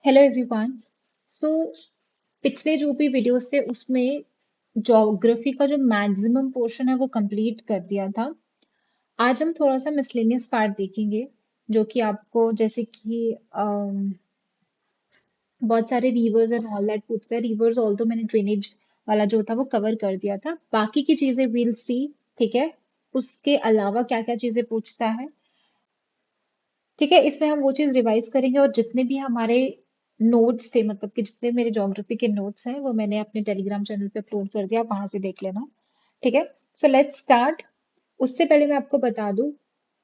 Hello everyone. सो पिछले जो भी वीडियोस थे उसमें ज्योग्राफी का जो मैक्सिमम पोर्शन है वो कंप्लीट कर दिया था। आज हम थोड़ा सा मिसलेनियस पार्ट देखेंगे जो कि आपको जैसे कि बहुत सारे रिवर्स एंड ऑल दैट पूछते हैं। रिवर्स ऑल तो मैंने ड्रेनेज वाला जो था वो कवर कर दिया था, बाकी की चीजें विल सी। ठीक है, उसके अलावा क्या क्या चीजें पूछता है। ठीक है, इसमें हम वो चीज रिवाइज करेंगे और जितने भी हमारे नोट्स थे, मतलब कि जितने मेरे ज्योग्राफी के नोट्स हैं वो मैंने अपने टेलीग्राम चैनल पे अपलोड कर दिया, आप वहां से देख लेना। ठीक है, सो लेट्स स्टार्ट। उससे पहले मैं आपको बता दूं,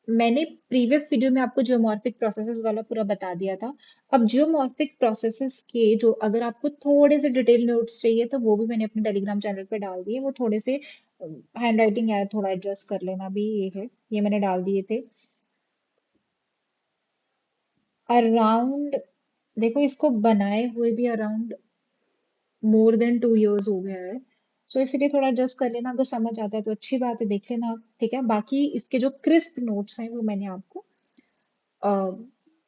मैंने प्रीवियस वीडियो में आपको जियोमॉर्फिक प्रोसेसेस वाला पूरा बता दिया था। अब जियोमॉर्फिक प्रोसेसेस के जो अगर आपको थोड़े से डिटेल नोट्स चाहिए तो वो भी मैंने अपने टेलीग्राम चैनल पे डाल दिए। वो थोड़े से हैंड राइटिंग है, थोड़ा एडजस्ट कर लेना भी, ये है, ये मैंने डाल दिए थे अराउंड। देखो, इसको बनाए हुए भी अराउंड मोर देन 2 इयर्स हो गया है। सो इसलिए थोड़ा एडजस्ट कर लेना, अगर समझ आता है तो अच्छी बात है, देख लेना आप। ठीक है, बाकी इसके जो क्रिस्प नोट्स हैं वो मैंने आपको अ,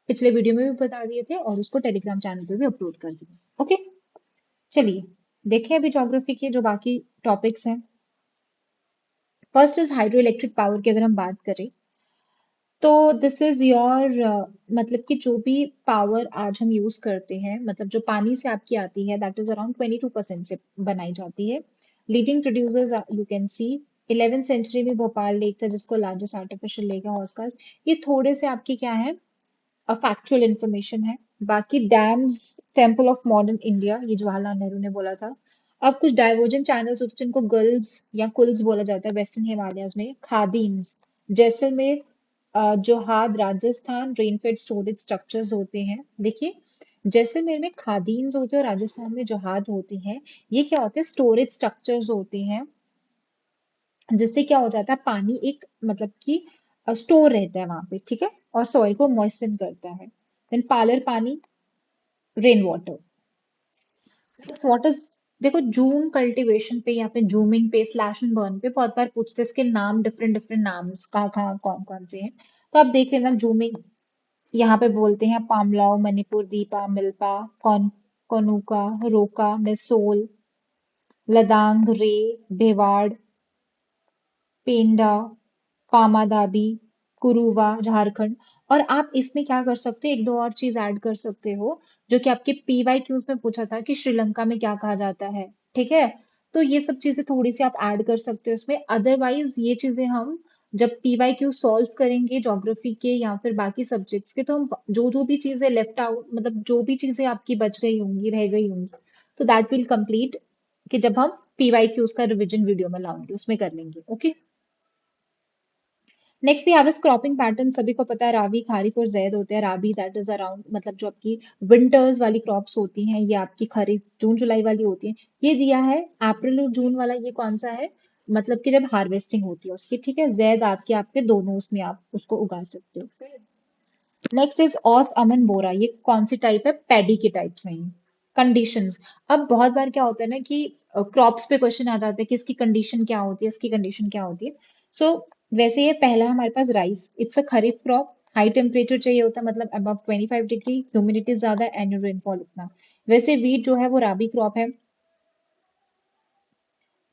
पिछले वीडियो में भी बता दिए थे और उसको टेलीग्राम चैनल पे भी अपलोड कर दिए। ओके, चलिए देखें अभी ज्योग्राफी के जो बाकी टॉपिक्स हैं। First is hydro electric power की अगर हम बात करें तो दिस इज योर, मतलब कि जो भी पावर आज हम यूज करते हैं, मतलब जो पानी से आपकी आती है, दैट इज अराउंड 22% से बनाई जाती है। Leading producers you can see, 11th century में भोपाल लेक था जिसको लार्जेस्ट आर्टिफिशियल लेक है ऑस्कर। ये थोड़े से आपके क्या है, फैक्चुअल इंफॉर्मेशन है। बाकी dams, temple of modern India, ये जवाहरलाल नेहरू ने बोला था। अब कुछ डाइवर्जेंट चैनल्स होते हैं जिनको गल्स या कुल्स बोला जाता है वेस्टर्न हिमालयस में। Khadins, Jaisalmer, johad Rajasthan, rainfed storage structures होते हैं। देखिए, जैसलमेर में खादीन्स होते हैं और राजस्थान में जोहाद होती हैं। ये क्या होते हैं, स्टोरेज स्ट्रक्चर्स होते हैं जिससे क्या हो जाता है, पानी एक मतलब कि स्टोर रहता है वहां पे। ठीक है, और सॉइल को मॉइस्चन करता है। देन पालर पानी, रेन वाटर। व्हाट इज, देखो जूम कल्टीवेशन पे या फिर जूमिंग पे, स्लैश एंड बर्न पे बहुत बार पूछते हैं, इसके नाम डिफरेंट डिफरेंट नाम्स कहाँ कहाँ कौन कौन से हैं। तो आप देख लेना, जूमिंग यहाँ पे बोलते हैं पामलाव, मणिपुर, दीपा, मिल्पा, कोनुका, रोका, मेसोल, लदांग, रे, भेवाड़, पेंडा, पामादाबी, कुरुवा, झारखंड। और आप इसमें क्या कर सकते हो, एक दो और चीज ऐड कर सकते हो जो कि आपके पीवाई क्यूज में पूछा था कि श्रीलंका में क्या कहा जाता है। ठीक है, तो ये सब चीजें थोड़ी सी आप ऐड कर सकते हो इसमें। अदरवाइज ये चीजें हम जब पीवाई क्यू सॉल्व करेंगे ज्योग्राफी के या फिर बाकी सब्जेक्ट्स के, तो हम जो जो भी चीजें लेफ्ट आउट, मतलब जो भी चीजें आपकी बच गई होंगी, रह गई होंगी, तो दैट विल कंप्लीट कि जब हम पीवाई क्यूज का रिविजन वीडियो में लाऊंगी उसमें कर लेंगे। Okay, next we have is cropping pattern. सभी को पता है राबी, खरीफ और जैद होते हैं। राबी दैट इज अराउंड, मतलब जो आपकी विंटर्स वाली क्रॉप्स होती हैं, ये आपकी खरीफ जून जुलाई वाली होती हैं। ये दिया है अप्रैल और जून वाला, ये कौन सा है, मतलब कि जब हार्वेस्टिंग होती है उसकी। ठीक है, जैद आपके आपके दोनों उसमें आप उसको उगा सकते हो। नेक्स्ट इज ऑस, अमन, बोरा। ये कौन सी टाइप है, पैडी के टाइप्स हैं। कंडीशंस, अब बहुत बार क्या होता है ना कि क्रॉप्स पे क्वेश्चन आ जाता है कि इसकी कंडीशन क्या होती है, इसकी कंडीशन क्या होती है। सो वैसे ये पहला हमारे पास rice, it's a kharif crop. High temperature चाहिए होता है, मतलब अबव 25 डिग्री, ह्यूमिडिटी ज्यादा, एनुअल रेनफॉल इतना। वैसे वीट जो है वो राबी क्रॉप है।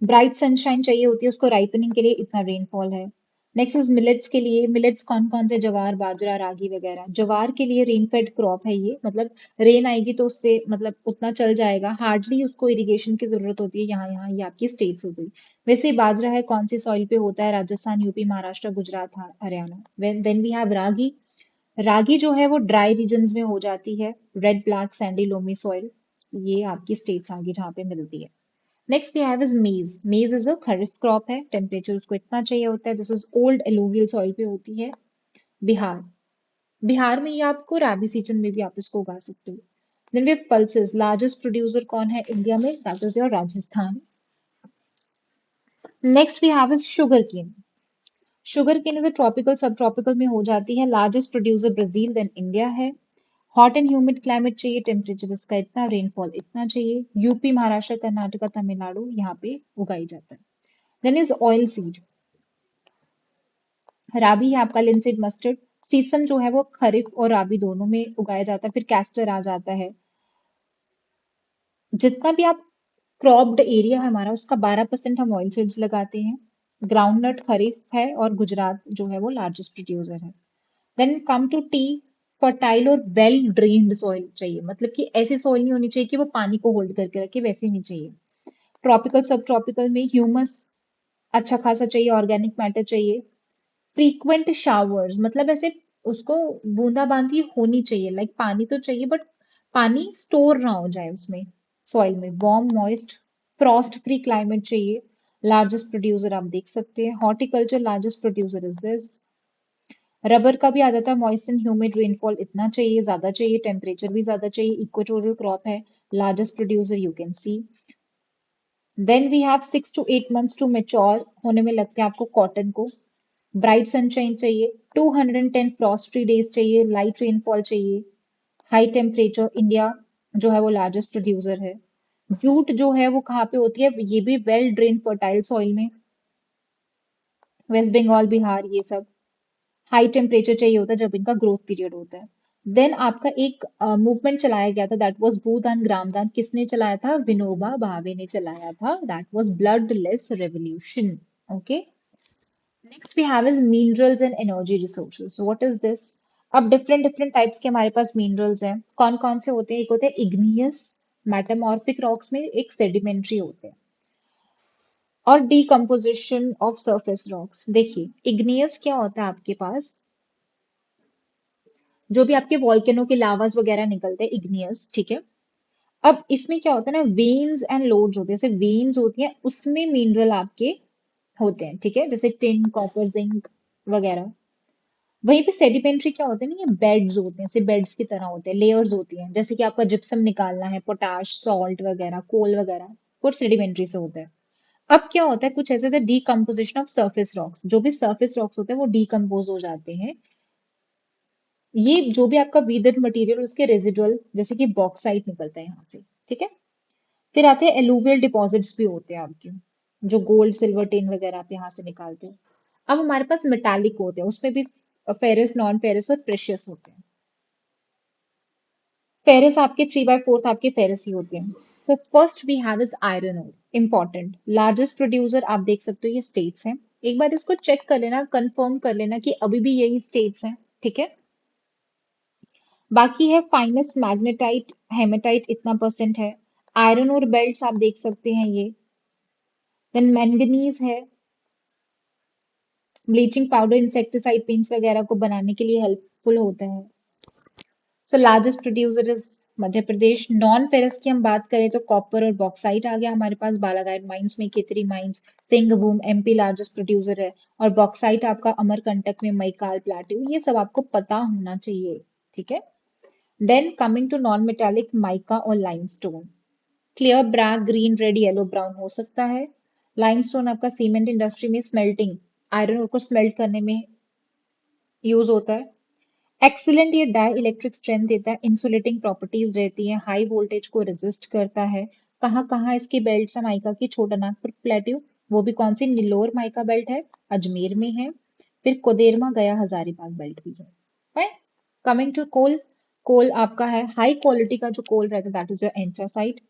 ब्राइट सनशाइन चाहिए होती है उसको राइपनिंग के लिए, इतना रेनफॉल है। नेक्स्ट इज मिलेट्स के लिए, मिलेट्स कौन कौन से, जवार, बाजरा, रागी वगैरह। जवार के लिए रेन फेड क्रॉप है ये, मतलब रेन आएगी तो उससे मतलब उतना चल जाएगा, हार्डली उसको इरिगेशन की जरूरत होती है। यहाँ यहाँ ये आपकी स्टेट्स हो गई। वैसे बाजरा है कौन सी सॉइल पे होता है, Rajasthan, UP, Maharashtra, Gujarat, Haryana. Then we have ragi. Ragi जो है वो ड्राई रीजन्स में हो जाती है, red, black, sandy, loamy soil. ये आपकी स्टेट्स आगे जहाँ पे मिलती है। नेक्स्ट वी हैव इज मेज। मेज इज अ खरीफ क्रॉप है, टेम्परेचर उसको इतना चाहिए होता है, this is old alluvial soil पे होती है। बिहार, बिहार में ये आपको राबी सीजन में भी आप इसको उगा सकते हो। Then we have pulses, largest producer कौन है इंडिया में, that is your Rajasthan. Next we have is sugar cane. Sugar cane is a tropical, sub tropical में हो जाती है। Largest producer Brazil, then India है। हॉट एंड ह्यूमिड क्लाइमेट चाहिए, temperature इसका इतना, रेनफॉल इतना चाहिए। यूपी, महाराष्ट्र, कर्नाटका, तमिलनाडु, यहाँ पे उगाई जाता है। देन इज ऑयल सीड, राबी है आपका, लिनसीड, मस्टर्ड। सीसम जो है वो खरीफ और राबी दोनों में उगाया जाता है। फिर कैस्टर आ जाता है। जितना भी आप क्रॉप्ड एरिया है हमारा, उसका 12% हम ऑयल सीड्स लगाते हैं। ग्राउंडनट खरीफ है और गुजरात जो है वो लार्जेस्ट प्रोड्यूसर है। Then come to tea. Fertile और वेल ड्रेन्ड सॉइल चाहिए, मतलब कि ऐसी सॉइल नहीं होनी चाहिए कि वो पानी को होल्ड करके रखे, वैसी नहीं चाहिए। ट्रॉपिकल सब ट्रॉपिकल में ह्यूमस अच्छा खासा चाहिए, ऑर्गेनिक मैटर चाहिए। फ्रीक्वेंट शावर्स, मतलब ऐसे उसको बूंदाबांदी होनी चाहिए, लाइक पानी तो चाहिए बट पानी स्टोर ना हो जाए उसमें, सॉइल में। Warm moist Frost free climate चाहिए। लार्जेस्ट प्रोड्यूसर आप देख सकते हैं, horticulture largest producer is this. Rubber का भी आ जाता है, मॉइस्ट एंड ह्यूमिड रेनफॉल इतना चाहिए, ज्यादा चाहिए, टेम्परेचर भी ज्यादा चाहिए, इक्वेटोरियल क्रॉप है। Largest producer you can see. Then we have 6 to 8 months to mature होने में लगते हैं आपको कॉटन को। ब्राइट सनशाइन चाहिए, 210 फ्रॉस्ट फ्री डेज चाहिए, लाइट रेनफॉल चाहिए, हाई टेम्परेचर। इंडिया जो है वो लार्जेस्ट प्रोड्यूसर है। जूट जो है वो कहाँ पे होती है, ये भी वेल ड्रेन फर्टाइल सॉइल में, वेस्ट बंगाल, बिहार, ये सब। हाई टेम्परेचर चाहिए होता है जब इनका ग्रोथ पीरियड होता है। देन आपका एक मूवमेंट चलाया गया था, दैट वाज भूदान ग्रामदान। किसने चलाया था? विनोबा भावे ने चलाया था। That was bloodless revolution. Okay. Next we have is minerals and energy resources. What is this? अब डिफरेंट डिफरेंट टाइप्स के हमारे पास मिनरल्स हैं। कौन कौन से होते हैं? एक होते हैं इग्नियस मेटामॉर्फिक रॉक्स में, एक सेडिमेंट्री होते हैं। और डीकम्पोजिशन ऑफ सरफेस रॉक्स। देखिए, इग्नियस क्या होता है आपके पास? जो भी आपके वॉल्केनो के लावास वगैरह निकलते हैं, इग्नियस, ठीक है। अब इसमें क्या होता है ना, वेन्स एंड लोड्स होते हैं। जैसे वेन्स होती हैं उसमें मिनरल आपके होते हैं, ठीक है, जैसे टिन, कॉपर, जिंक वगैरह। वहीं पे सेडिमेंट्री क्या होते हैं ना, ये बेड्स होते हैं, ऐसे बेड्स की तरह होते हैं, लेयर्स होती हैं। जैसे कि आपका जिप्सम निकालना है, पोटाश, सॉल्ट वगैरह, कोल वगैरह, वो सेडिमेंट्री से होता है। अब क्या होता है, कुछ ऐसे होता है डीकम्पोजिशन ऑफ सरफेस रॉक्स। जो भी सरफेस रॉक्स होते हैं वो डीकम्पोज हो जाते हैं। ये जो भी आपका वीदर मटेरियल, उसके रेजिडुअल, जैसे कि बॉक्साइट निकलता है यहाँ से, ठीक है। फिर आते हैं एलुवियल डिपॉजिट्स भी होते हैं आपके, जो गोल्ड सिल्वर टिन वगैरह आप यहाँ से निकालते हैं। अब हमारे पास मेटालिक होते हैं, उसमें भी फेरस, नॉन फेरस और प्रेशियस होते हैं। फेरस आपके 3/4 आपके फेरस ही होते हैं। So first we have is iron ore, important. Largest producer आप देख सकते हो, ये स्टेट्स हैं। एक बार इसको चेक कर लेना, कंफर्म कर लेना कि अभी भी यही स्टेट्स हैं, ठीक है। बाकी है फाइनेस्ट मैग्नेटाइट, हेमेटाइट इतना परसेंट है। आयरन और बेल्ट्स आप देख सकते हैं ये। देन मैंगनीज है। ब्लीचिंग पाउडर, इंसेक्टिसाइड पेंट्स वगैरह को बनाने के लिए हेल्पफुल होता है। So largest producer is Madhya Pradesh. Non ferrous की हम बात करें तो कॉपर और बॉक्साइट आ गया हमारे पास, बालाघाट माइंस में, केतरी mines, Singhbhum, MP largest producer है। और बॉक्साइट आपका अमरकंटक में, मैकाल, प्लाटू, ये सब आपको पता होना चाहिए, ठीक है। Then coming to non metallic, mica और limestone. Clear black, green, red, yellow, brown हो सकता है। लाइमस्टोन आपका सीमेंट इंडस्ट्री में स्मेल्टिंग, आयरन को स्मेल्ट करने में यूज होता है। एक्सीलेंट, ये डाई इलेक्ट्रिक स्ट्रेंथ देता है, इंसुलेटिंग प्रॉपर्टीज रहती है, हाई वोल्टेज को रेजिस्ट करता है। कहाँ कहाँ इसकी बेल्ट है माइका की? छोटा नागपुर प्लेट्यू, वो भी कौन सी? निलोर माइका बेल्ट है, अजमेर में है। फिर कोदेरमा, गया, हजारीबाग बेल्ट भी है। Fine. Coming to coal. Coal आपका है हाई क्वालिटी का जो कोल रहता है, that is your anthracite.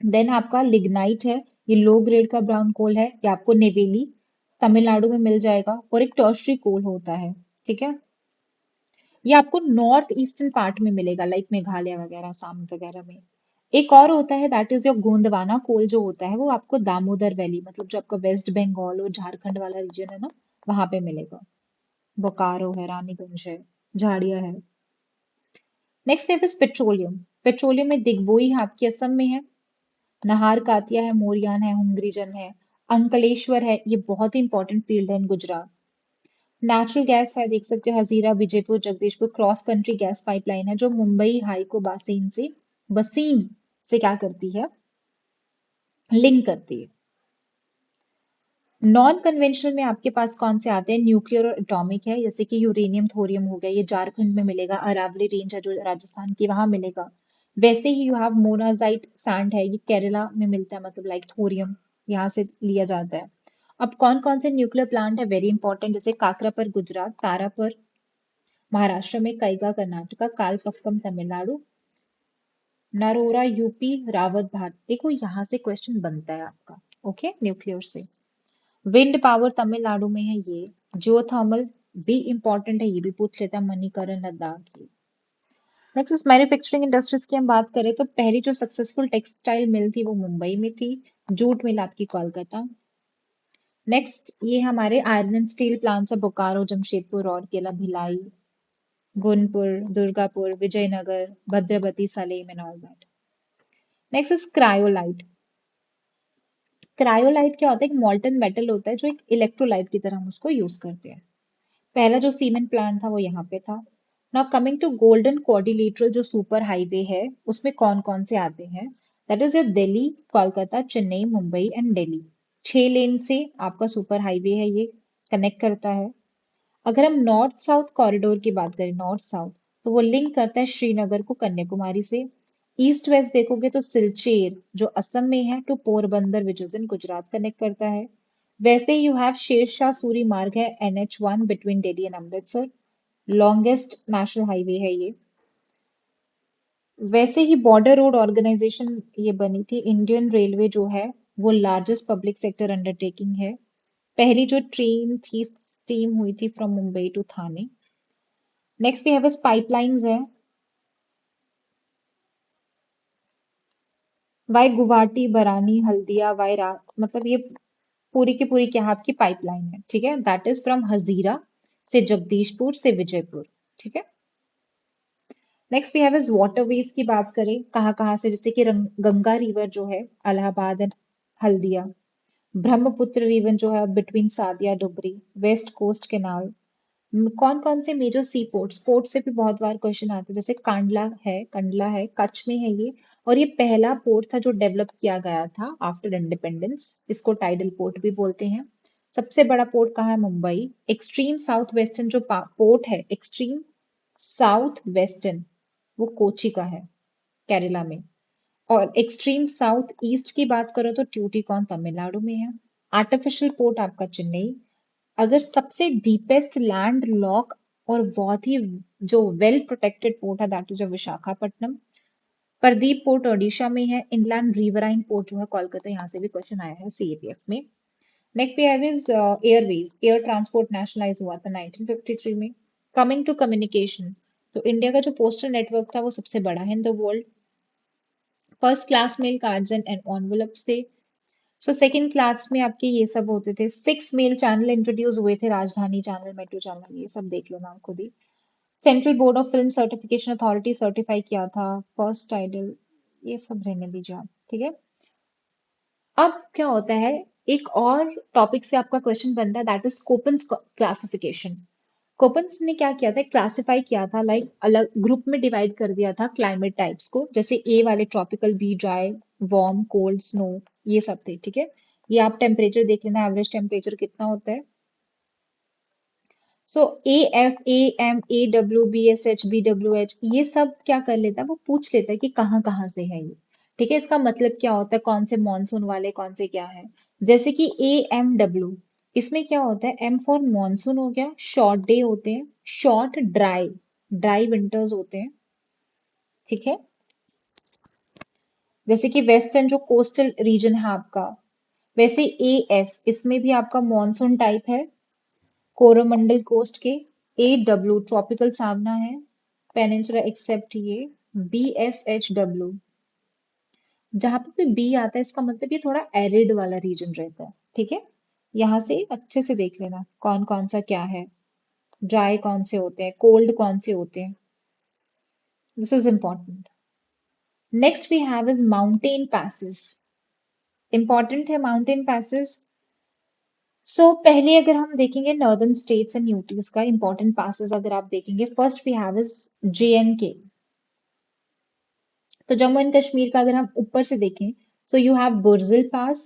Then आपका लिग्नाइट है, ये लो ग्रेड का ब्राउन कोल है, ये आपको नेवेली, तमिलनाडु में मिल जाएगा। और एक टर्शरी कोल होता है, ठीक है। ये आपको नॉर्थ ईस्टर्न पार्ट में मिलेगा, लाइक मेघालय वगैरह, असम वगैरह में। एक और होता है, दैट इज योर गोंदवाना कोल, जो होता है वो आपको दामोदर वैली, मतलब जो आपका वेस्ट बंगाल और झारखंड वाला रीजन है ना, वहां पे मिलेगा। बोकारो है, रानीगंज है, झाड़िया है। नेक्स्ट है पेट्रोलियम। पेट्रोलियम में दिग्बोई है आपकी, असम में है। नहार कातिया है, मोरियान है, हुंगरीजन है। अंकलेश्वर है, ये बहुत ही इंपॉर्टेंट फील्ड है इन गुजरात। नेचुरल गैस है, देख सकते हो, Hazira, Vijaypur, Jagdishpur cross country gas pipeline है, जो मुंबई हाई को बासीन से, बसीन से क्या करती है, लिंक करती है। नॉन कन्वेंशनल में आपके पास कौन से आते हैं? न्यूक्लियर और एटॉमिक है, जैसे कि यूरेनियम, थोरियम हो गया, ये झारखंड में मिलेगा। अरावली रेंज है जो राजस्थान की, वहां मिलेगा। वैसे ही यू हैव मोनाजाइट सैंड है, ये केरला में मिलता है, मतलब लाइक थोरियम यहाँ से लिया जाता है। अब कौन कौन से न्यूक्लियर प्लांट है, वेरी इंपॉर्टेंट, जैसे काकरापर गुजरात, तारापर महाराष्ट्र में, कैगा कर्नाटका, कालपक्कम तमिलनाडु। नरोरा यूपी, रावत भारत। देखो यहाँ से क्वेश्चन बनता है आपका। ओके, न्यूक्लियर से। विंड पावर तमिलनाडु में है ये। जियोथर्मल भी इंपॉर्टेंट है, ये भी पूछ लेता है, मणिकरण, लद्दाख ये। नेक्स्ट इस मैन्युफैक्चरिंग इंडस्ट्रीज की हम बात करें तो पहली जो सक्सेसफुल टेक्सटाइल मिल थी वो मुंबई में थी। जूट मिल आपकी कोलकाता। नेक्स्ट ये हमारे आयरन एंड स्टील प्लांट्स है, बोकारो, जमशेदपुर, राउरकेला, भिलाई, गोनपुर, Durgapur, Vijayanagar, Bhadravati, Salem and all that. Next is cryolite. Cryolite क्या होता है? एक मॉल्टन मेटल होता है जो एक इलेक्ट्रोलाइट की तरह हम उसको यूज करते हैं। पहला जो सीमेंट प्लांट था वो यहाँ पे था। Now coming to golden quadrilateral जो सुपर हाईवे है, उसमें कौन कौन से आते हैं? That is your Delhi, Kolkata, Chennai, Mumbai and Delhi. 6 lane से आपका सुपर हाईवे है, ये कनेक्ट करता है। अगर हम नॉर्थ साउथ कॉरिडोर की बात करें, नॉर्थ साउथ, तो वो लिंक करता है श्रीनगर को कन्याकुमारी से। ईस्ट वेस्ट देखोगे तो सिलचेर जो असम में है to Porbandar which is in Gujarat connect करता है। वैसे यू हैव शेरशाह सूरी मार्ग है, NH1 between Delhi and Amritsar. Longest national highway है ये। वैसे ही बॉर्डर रोड ऑर्गेनाइजेशन ये बनी थी। इंडियन रेलवे जो है वो लार्जेस्ट पब्लिक सेक्टर अंडरटेकिंग है। पहली जो ट्रेन थी स्टीम हुई थी from Mumbai to Thane. Next we have is pipelines है। वाई गुवाहाटी, बरानी, हल्दिया, मतलब ये पूरी की पूरी क्या है आपकी पाइपलाइन है, ठीक है। दैट इज फ्रॉम हजीरा से जगदीशपुर से विजयपुर, ठीक है। Next we have is waterways की बात करें कहाँ से, जैसे कि गंगा रिवर जो है इलाहाबाद एंड हल्दिया। ब्रह्मपुत्र रिवर जो है between Sadiya Dhubri. West coast canal. कौन कौन से मेजर सी पोर्ट्स, पोर्ट से भी बहुत बार क्वेश्चन आते हैं, जैसे कंडला है, कच्छ में है ये। और ये पहला पोर्ट था जो डेवलप किया गया था आफ्टर इंडिपेंडेंस। इसको टाइडल पोर्ट भी बोलते हैं। सबसे बड़ा पोर्ट कहाँ है? मुंबई। एक्सट्रीम साउथ वेस्टर्न जो पोर्ट है, एक्सट्रीम साउथ वेस्टर्न, वो कोची का है, केरला में। और एक्सट्रीम साउथ ईस्ट की बात करो तो ट्यूटिकॉन तमिलनाडु में है। आर्टिफिशियल पोर्ट आपका चेन्नई। अगर सबसे डीपेस्ट लैंड लॉक और बहुत ही जो वेल प्रोटेक्टेड पोर्ट है that is Visakhapatnam. Pradeep port Odisha में है। इनलैंड रिवराइन पोर्ट जो है कोलकाता, यहाँ से भी क्वेश्चन आया है CAPF में। Next we have is airways. Air transport nationalise हुआ था 1953 में। कमिंग टू कम्युनिकेशन, तो इंडिया का जो पोस्टल नेटवर्क था वो सबसे बड़ा है in the world. First class mail cards and envelopes थे। सो सेकंड क्लास में आपके ये सब होते थे। 6 मेल चैनल इंट्रोड्यूस हुए थे, राजधानी चैनल, मेट्रो चैनल, ये सब देख लो ना खुद ही। Central board of film certification authority certify किया था। फर्स्ट टाइटल, ये सब रहने दीजिए आप, ठीक है। अब क्या होता है, एक और टॉपिक से आपका क्वेश्चन बनता है दैट इज कोपन्स क्लासिफिकेशन। कोपन्स ने क्या किया था? क्लासिफाई किया था, लाइक अलग ग्रुप में डिवाइड कर दिया था क्लाइमेट टाइप्स को। जैसे ए वाले tropical, B dry, warm, cold, snow, ये सब थे, ठीक है। ये आप टेम्परेचर देख लेना, एवरेज टेम्परेचर कितना होता है। सो AF AM AWBSH BWH ये सब क्या कर लेता है, वो पूछ लेता है कि कहाँ कहाँ से है ये, ठीक है। इसका मतलब क्या होता है, कौन से मॉनसून वाले, कौन से क्या है। जैसे कि AMW, इसमें क्या होता है, M फॉर मॉनसून हो गया, शॉर्ट डे होते हैं, शॉर्ट ड्राई, ड्राई विंटर्स होते हैं, ठीक है। जैसे कि वेस्टर्न जो कोस्टल रीजन है आपका, वैसे AS इसमें भी आपका मॉनसून टाइप है, कोरोमंडल कोस्ट के। AW ट्रॉपिकल सावना है, पेनिनसुला एक्सेप्ट ये। BSHW, जहां पे भी बी आता है इसका मतलब ये थोड़ा एरिड वाला रीजन रहता है, ठीक है। यहाँ से अच्छे से देख लेना कौन कौन सा क्या है, ड्राई कौन से होते हैं, कोल्ड कौन से होते हैं, this is important. Next we have is mountain passes. Important है माउंटेन पैसेस। पहले अगर हम देखेंगे नॉर्दर्न स्टेट्स एंड यूटीज का इंपॉर्टेंट पासेस, अगर आप देखेंगे, first we have is JNK। तो जम्मू एंड कश्मीर का अगर हम ऊपर से देखें, so you have बुर्जिल pass,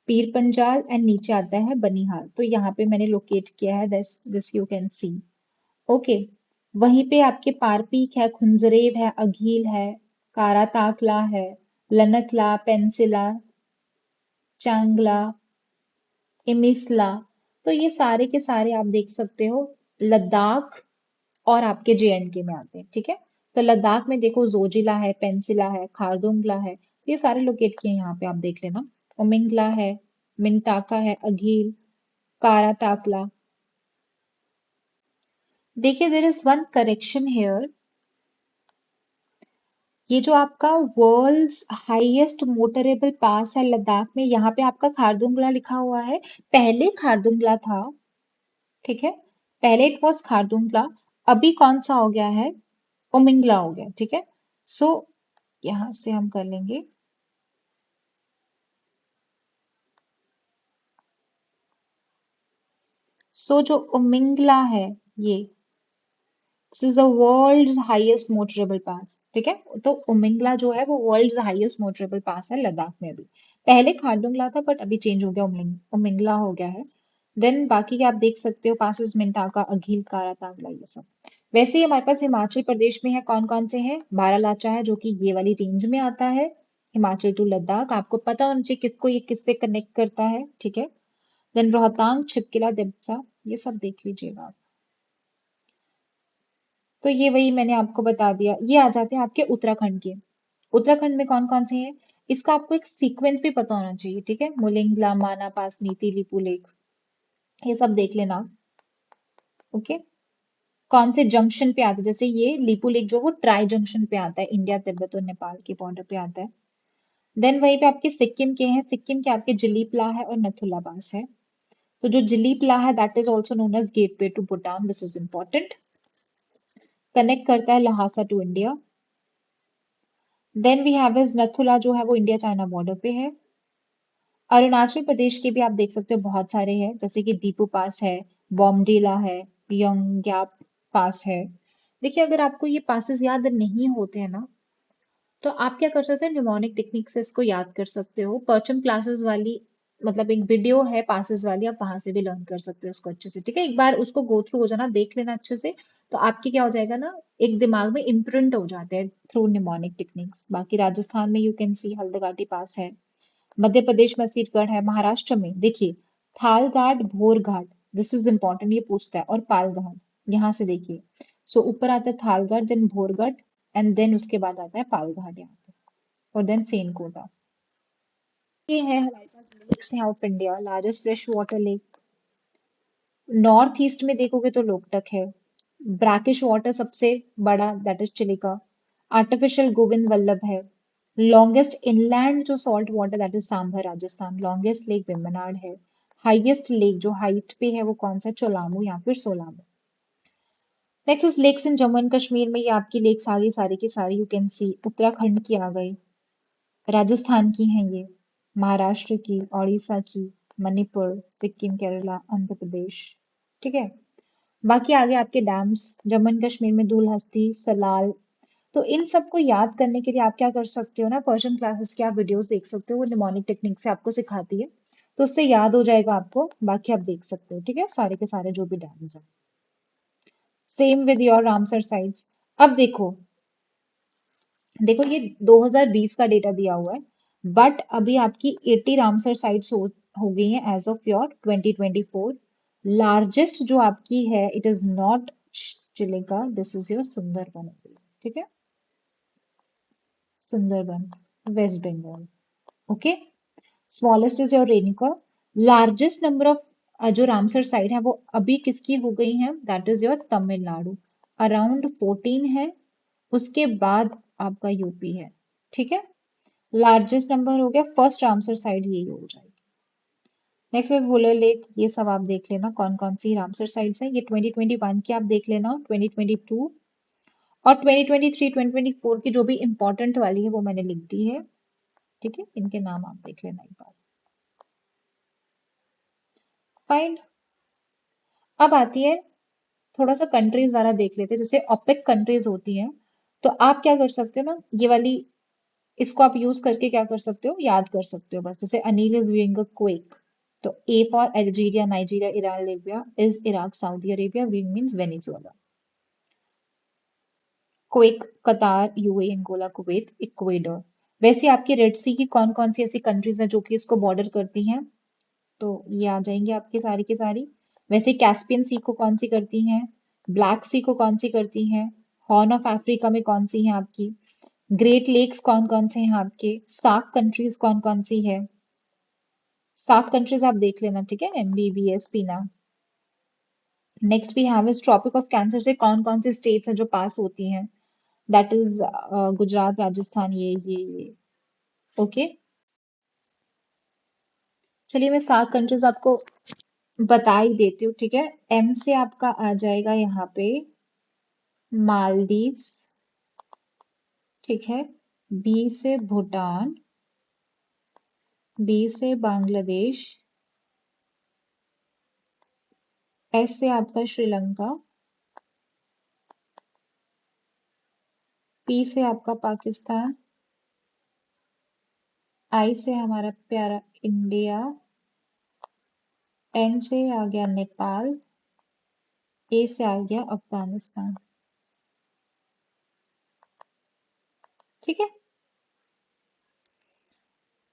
Pir Panjal and नीचे आता है बनिहाल। तो यहाँ पे मैंने लोकेट किया है, this this you can C. Okay, वहीं पे आपके पारपीक है, खुंजरेब है, अघील है, कारा ताकला है, लनकला, पेंसिला, चांगला, इमिसला। तो ये सारे के सारे आप देख सकते हो लद्दाख और आपके JNK में आते हैं, ठीक है। तो लद्दाख में देखो जोजिला है, पेंसिला है, खारदुंगला है, तो ये सारे लोकेट किए हैं यहाँ पे, आप देख लेना। उमिंगला है, मिंताका है, अघील, काराताकला। देखिए there is one correction here, ये जो आपका वर्ल्ड्स हाईएस्ट मोटरेबल पास है लद्दाख में, यहाँ पे आपका खारदुंगला लिखा हुआ है। पहले खारदुंगला था, ठीक है, पहले इट वॉज खारदुंगला, अभी कौन सा हो गया है, उमिंगला हो गया, ठीक है। सो यहाँ से हम कर लेंगे, सो जो उमिंगला है ये, this is the world's highest motorable pass, ठीक है। तो उमिंगला जो है वो वर्ल्ड्स हाईएस्ट मोटरेबल पास है लद्दाख में अभी। पहले खारदुंगला था बट अभी चेंज हो गया, उमिंगला हो गया है। देन बाकी के आप देख सकते हो पासेस, मिंटाका, अघील, कारातांगला, ये सब। वैसे ही हमारे पास हिमाचल प्रदेश में है, कौन कौन से हैं, बारालाचा है जो कि ये वाली रेंज में आता है, हिमाचल टू लद्दाख, आपको पता होना चाहिए किसको ये किससे कनेक्ट करता है, ठीक है। देन रोहतांग, छिपकिला, दिब्सा, ये सब देख लीजिएगा आप। तो ये वही मैंने आपको बता दिया। ये आ जाते हैं आपके उत्तराखंड के। उत्तराखंड में कौन कौन से हैं, इसका आपको एक सीक्वेंस भी पता होना चाहिए, ठीक है। मुलिंगला, माना पास, नीति, लिपुलेख, ये सब देख लेना आप, ओके। कौन से जंक्शन पे आता है, जैसे ये लिपुलेख जो वो ट्राई जंक्शन पे आता है, इंडिया तिब्बत और नेपाल के बॉर्डर पे आता है। देन वहीं पे आपके सिक्किम के हैं, सिक्किम के आपके जिलीपला है और नथुला पास है। तो जो जिलीपला है that is also known as gateway to Bhutan, this is important, connect करता है Lhasa to India. Then we have is Nathu La जो है वो इंडिया चाइना बॉर्डर पे है। अरुणाचल प्रदेश के भी आप देख सकते हो बहुत सारे हैं, जैसे कि दीपू पास है, बॉमडीला है, यंग्याप पास है। देखिए अगर आपको ये पासेस याद नहीं होते हैं ना, तो आप क्या कर सकते हैं, निमोनिक टेक्निक से इसको याद कर सकते हो। परचम क्लासेस वाली मतलब एक वीडियो है पासेस वाली, आप वहां से भी लर्न कर सकते हो उसको अच्छे से, ठीक है। एक बार उसको गो थ्रू हो जाना, देख लेना अच्छे से, तो आपके क्या हो जाएगा ना, एक दिमाग में इम्प्रिंट हो जाते हैं थ्रू निमोनिक टेक्निक्स। बाकी राजस्थान में यू कैन सी हल्दघाटी पास है, मध्य प्रदेश में सीटगढ़ है, महाराष्ट्र में देखिए Thalghat, Bhorghat, this is important, ये पूछता है, और पालघाट, यहाँ से देखिए। सो ऊपर आता है Thalghat, then Bhorghat, and then उसके बाद आता है पालघाट यहाँ पे, और देन सेनकोटा। ये है हमारे पास लेक्स हैं of India, largest fresh water lake. North east में देखोगे तो लोकटक है, ब्रैकिश वाटर सबसे बड़ा that is Chilika, artificial Govind Vallabh है, लॉन्गेस्ट इनलैंड जो salt water that is sambar Rajasthan, longest lake Vembanad है, हाईएस्ट लेक जो हाइट पे है वो कौन सा है, चोलामू या फिर सोलामू। Next is lakes in Jammu and Kashmir में, ये आपकी लेक्स आ गई सारी की सारी, यू कैन सी उत्तराखंड की आ गई, राजस्थान की हैं ये, महाराष्ट्र की, ओडिशा की, मणिपुर, सिक्किम, केरला, आंध्र प्रदेश, ठीक है। बाकी आगे आपके डैम्स, जम्मू एंड कश्मीर में दूलहस्ती, सलाल। तो इन सबको याद करने के लिए आप क्या कर सकते हो ना, पर्शियन क्लासेस के आप वीडियोस देख सकते हो, वो निमोनिक टेक्निक से आपको सिखाती है, तो उससे याद हो जाएगा आपको। बाकी आप देख सकते हो, ठीक है, सारे के सारे जो भी डैम्स हैं। Same with your Ramsar sites. अब देखो, देखो ये 2020 का डेटा दिया हुआ है, बट अभी आपकी 80 रामसर साइट्स हो गई हैं एज ऑफ योर 2024। लार्जेस्ट जो आपकी है, it is not Chilika, this is your Sundarban, ठीक है, Sundarban, West Bengal, okay. Smallest is your Renuka. Largest number of जो रामसर साइट है वो अभी किसकी हो गई है, that is your Tamil Nadu, around 14 है। उसके बाद आपका यूपी है, ठीक है। लार्जेस्ट नंबर हो गया, फर्स्ट रामसर साइट यही हो जाएगी। नेक्स्ट है वुलर लेक, ये सब आप देख लेना कौन कौन सी रामसर साइट्स हैं, ये 2021 की आप देख लेना, 2022 और 2023 2024 की जो भी इंपॉर्टेंट वाली है वो मैंने लिख दी है, ठीक है। इनके नाम आप देख लेना एक बार, फाइन। अब आती है, थोड़ा सा कंट्रीज वाला देख लेते हैं, जैसे ओपेक कंट्रीज होती हैं, तो आप क्या कर सकते हो ना, ये वाली इसको आप यूज करके क्या कर सकते हो, याद कर सकते हो बस। जैसे Anil is viewing a quake, तो A for Algeria, Nigeria, Iran, Libya, is Iraq, Saudi Arabia, viewing means Venezuela, quake, Qatar, UAE, Angola, Kuwait, Ecuador. वैसे आपकी रेड सी की कौन कौन सी ऐसी कंट्रीज हैं जो कि इसको बॉर्डर करती हैं, तो ये आ जाएंगे आपकी सारी की सारी। वैसे कैस्पियन सी को कौन सी करती हैं, ब्लैक सी को कौन सी करती हैं, हॉर्न ऑफ अफ्रीका में कौन सी है आपकी, ग्रेट लेक्स कौन कौन से हैं आपके, सार्क कंट्रीज कौन कौन सी है, सार्क कंट्रीज आप देख लेना, ठीक है, MBBS पीना। Next we have is tropic of cancer से कौन कौन से स्टेट्स हैं जो पास होती हैं, दैट इज गुजरात, राजस्थान, ये ओके। चलिए मैं सार्क कंट्रीज आपको बता ही देती हूँ, ठीक है। M से आपका आ जाएगा यहाँ पे मालदीव्स, ठीक है। B से भूटान, B से बांग्लादेश, S से आपका श्रीलंका, P से आपका पाकिस्तान, I से हमारा प्यारा इंडिया, N से आ गया नेपाल, A से आ गया अफगानिस्तान, ठीक है।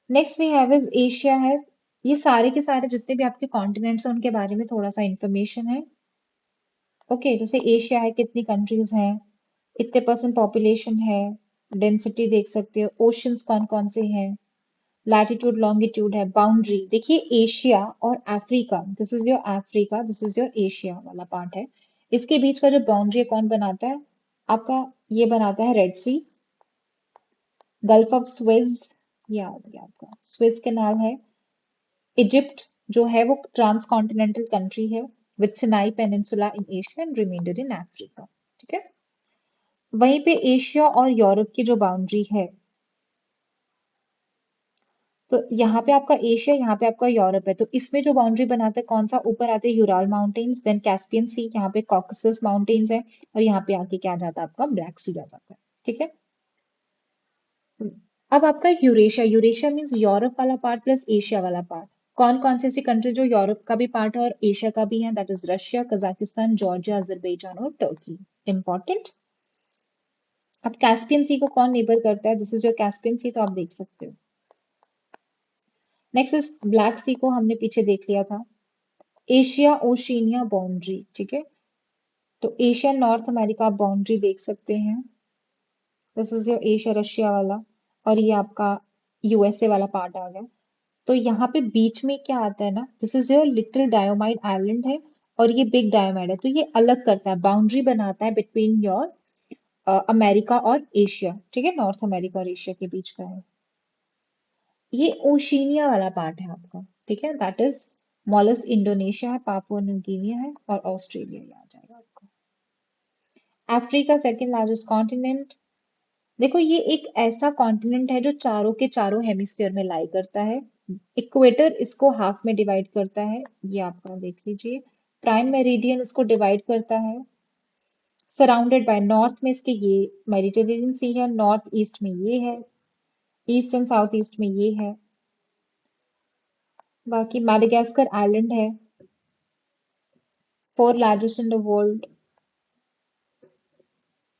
Next we have is Asia है। ये सारे के सारे जितने भी आपके कॉन्टिनेंट्स हैं उनके बारे में थोड़ा सा इंफॉर्मेशन है, ओके। जैसे एशिया है, कितनी कंट्रीज हैं, इतने परसेंट पॉपुलेशन है, डेंसिटी देख सकते हो, ओशंस कौन कौन से हैं, लैटिट्यूड लॉन्गिट्यूड है, बाउंड्री देखिए, एशिया और Africa, this is your Africa, this is your Asia वाला पार्ट है। इसके बीच का जो बाउंड्री है कौन बनाता है आपका, ये बनाता है Red Sea, Gulf of Suez, याद गया आपका, स्विज कैनाल है। इजिप्ट जो है वो ट्रांस कॉन्टिनेंटल कंट्री है with Sinai peninsula in Asia and remainder in Africa, ठीक है। वहीं पे एशिया और यूरोप की जो बाउंड्री है, तो यहाँ पे आपका एशिया, यहाँ पे आपका यूरोप है, तो इसमें जो बाउंड्री बनाता है कौन सा, ऊपर आते हैं यूराल माउंटेन्स, देन कैस्पियन सी, यहाँ पे कॉकेसस माउंटेन्स है, और यहाँ पे आके क्या आ जाता है आपका, ब्लैक सी आ जाता है, ठीक है। अब आपका यूरेशिया, यूरेशिया मीन्स यूरोप वाला पार्ट प्लस एशिया वाला पार्ट। कौन कौन से ऐसी कंट्री जो यूरोप का भी पार्ट है और एशिया का भी है, that is Russia, Kazakhstan, Georgia, Azerbaijan और टर्की, इंपॉर्टेंट। अब कैस्पियन सी को कौन नेबर करता है, दिस इज योर कैस्पियन सी, तो आप देख सकते हो। नेक्स्ट इज ब्लैक सी को हमने पीछे देख लिया था। एशिया ओशिनिया बाउंड्री, ठीक है, तो एशिया नॉर्थ अमेरिका आप बाउंड्री देख सकते हैं, this is your Asia Russia वाला, और ये आपका यूएसए वाला पार्ट आ गया। तो यहाँ पे बीच में क्या आता है ना, this is your little Diomede island है, और ये बिग डायोमाइड है, तो ये अलग करता है, बाउंड्री बनाता है बिटवीन योर अमेरिका और एशिया, ठीक है, नॉर्थ अमेरिका और एशिया के बीच का है। ये ओशिनिया वाला पार्ट है आपका, ठीक है, दैट इज मॉलस इंडोनेशिया है, पापुआ न्यू गिनी है, और ऑस्ट्रेलिया ये आ जाएगा आपका। Africa second largest continent. देखो ये एक ऐसा कॉन्टिनेंट है जो चारों के चारों हेमिस्फीयर में लाई करता है। इक्वेटर इसको हाफ में डिवाइड करता है, ये आपका देख लीजिए। प्राइम मेरिडियन इसको डिवाइड करता है। सराउंडेड बाय, नॉर्थ में इसके ये मेडिटेरेनियन सी है, नॉर्थ ईस्ट में ये है, ईस्ट एंड साउथ ईस्ट में ये है। बाकी मैडागास्कर आइलैंड है, four largest in the world,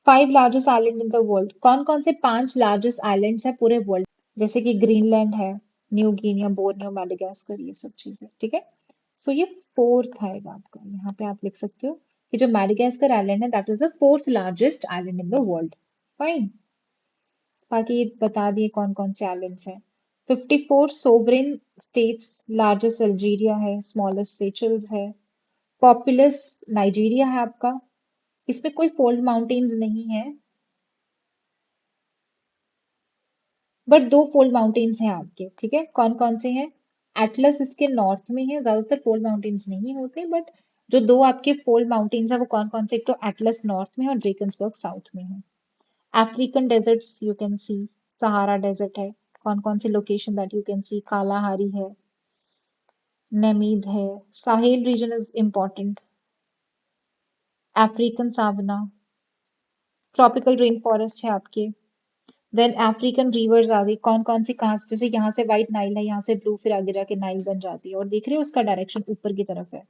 five largest island in the world. कौन कौन से पांच लार्जेस्ट आइलैंड्स है पूरे वर्ल्ड, जैसे कि ग्रीनलैंड है, न्यू गिनिया, बोर्नियो, मैडागास्कर, ये सब चीजें, ठीक है। सो ये फोर्थ आएगा आपका, यहाँ पे आप लिख सकते हो कि जो मैडागास्कर आइलैंड है that is the fourth largest island in the world, fine. बाकी ये बता दिए कौन कौन से आइलैंड्स हैं। 54 सोवरेन स्टेट्स, लार्जेस्ट अल्जीरिया है, स्मॉलेस्ट सेचल्स है, पॉपुलस नाइजीरिया है आपका। इसमें कोई फोल्ड माउंटेन्स नहीं है, बट दो फोल्ड माउंटेन्स हैं आपके, ठीक है। कौन कौन से हैं, एटलस इसके नॉर्थ में है, ज्यादातर फोल्ड माउंटेन्स नहीं होते, बट जो दो आपके फोल्ड माउंटेन्स है वो कौन कौन से, एक तो एटलस नॉर्थ में है और ड्रेकन्सबर्ग साउथ में है। African deserts you can see, Sahara desert है, कौन कौन से location that you can see, Kalahari है, नमीद है, Sahel region is important, African savanna, tropical rain forest है आपके। देन अफ्रीकन रिवर्स आ गई, कौन कौन सी कहाँ से, जैसे यहाँ से व्हाइट नाइल है, यहाँ से ब्लू, फिर आगे जाके नाइल बन जाती है, और देख रहे हो उसका डायरेक्शन ऊपर की तरफ है।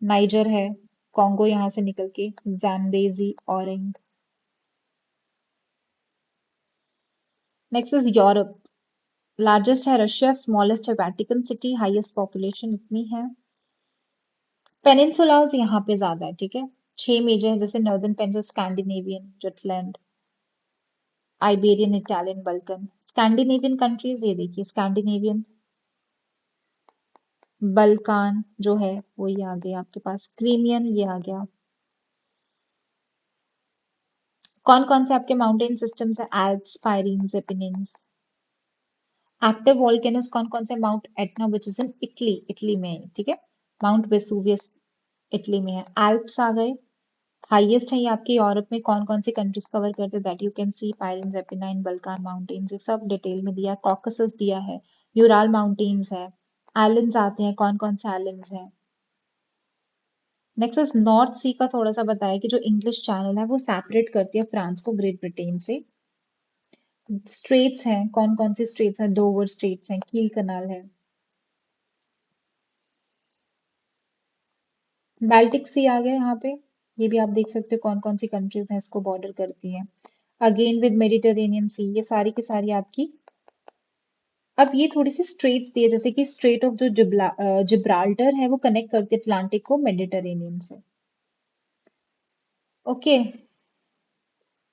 नाइजर है, कॉन्गो यहाँ से निकल के, Zambezi, orange. Next is Europe, largest है रशिया, स्मॉलेस्ट है वेटिकन सिटी, हाईएस्ट पॉपुलेशन इतनी है। पेनिनसुलास यहाँ पे ज्यादा है, ठीक है। छह मेजर हैं जैसे northern peninsula, Scandinavian, Jutland, Iberian, Italian, Balkan. Scandinavian countries ये देखिए, स्कैंडिनेवियन, बल्कान जो है वो ये आ गया आपके पास, क्रीमियन ये आ गया। कौन कौन से आपके माउंटेन सिस्टम्स है? एल्प्स, पायरीन्स, एपिनिन्स। एक्टिव वॉल्केनोस कौन कौन से? Mount Etna which is in Italy, Italy में है, ठीक है। माउंट वेसुवियस इटली में है। एल्प्स आ गए, हाईएस्ट है ये आपके यूरोप में। कौन कौन सी कंट्रीज कवर करते हैं? That you can see, Pyrenees, Apennine, Balkan mountains, ये सब डिटेल में दिया है। कॉकसस दिया है, यूराल माउंटेन्स है। आइलैंड्स आते हैं, कौन कौन से आइलैंड्स हैं? नेक्स्ट इज नॉर्थ सी का थोड़ा सा बताया कि जो इंग्लिश चैनल है वो सेपरेट करती है फ्रांस को ग्रेट ब्रिटेन से। स्ट्रेट्स हैं, कौन कौन से स्ट्रेट्स हैं? डोवर स्ट्रेट्स हैं, कील कनाल है। बाल्टिक सी आ गया यहाँ पे, ये भी आप देख सकते हो कौन कौन सी कंट्रीज हैं इसको बॉर्डर करती हैं। अगेन विद मेडिटेरेनियन सी, ये सारी की सारी आपकी। अब ये थोड़ी सी स्ट्रेट्स दिए, जैसे कि स्ट्रेट ऑफ जो जिब्राल्टर है वो कनेक्ट करती है अटलांटिक को मेडिटेरेनियन से। ओके,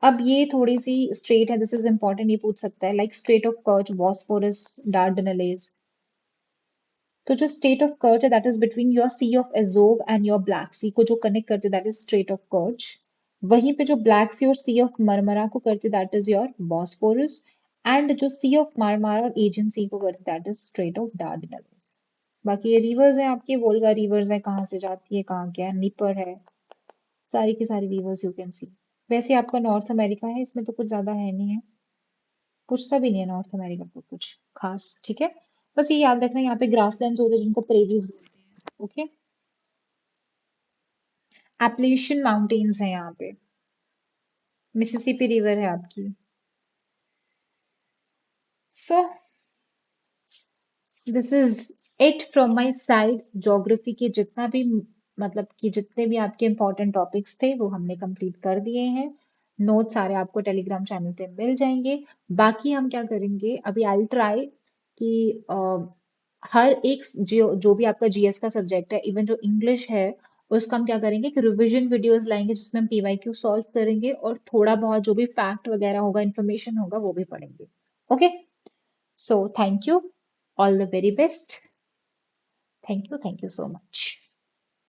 अब ये थोड़ी सी स्ट्रेट है, दिस इज इंपॉर्टेंट, ये पूछ सकता है like strait of Kerch, Bosphorus, Dardanelles. तो जो स्टेट ऑफ कर्च है that is between your sea of Azov and your black sea को जो कनेक्ट करते that is strait of Kerch. वहीं पे जो ब्लैक सी और सी ऑफ मरमरा को करते that is your Bosphorus. And जो सी ऑफ मारमारा और एजियन सी को करते that is strait of Dardanelles. बाकी ये रिवर्स है आपकी, वोल्गा रिवर्स है, कहाँ से जाती है कहाँ क्या है, निपर है, सारी की सारी रिवर्स यू कैन सी। वैसे आपका नॉर्थ अमेरिका है, इसमें तो कुछ ज्यादा है नहीं है, पूछता भी नहीं है नॉर्थ अमेरिका को कुछ खास, ठीक है। बस ये याद रखना यहाँ पे ग्रासलैंड्स होते हैं जिनको प्रेरीज बोलते हैं, ओके। एप्लेशियन माउंटेन्स है यहाँ पे, मिसिसिपी रिवर है आपकी। So this is it from my side. Geography के जितना भी मतलब कि जितने भी आपके इंपॉर्टेंट टॉपिक्स थे वो हमने कंप्लीट कर दिए हैं। नोट्स सारे आपको टेलीग्राम चैनल पे मिल जाएंगे। बाकी हम क्या करेंगे अभी, आई ट्राई कि हर एक जो भी आपका जीएस का सब्जेक्ट है, इवन जो इंग्लिश है, उसका हम क्या करेंगे कि रिविजन वीडियोस लाएंगे जिसमें हम पीवाईक्यू सॉल्व करेंगे और थोड़ा बहुत जो भी फैक्ट वगैरह होगा, इन्फॉर्मेशन होगा, वो भी पढ़ेंगे। Okay, so thank you, all the very best. Thank you so much.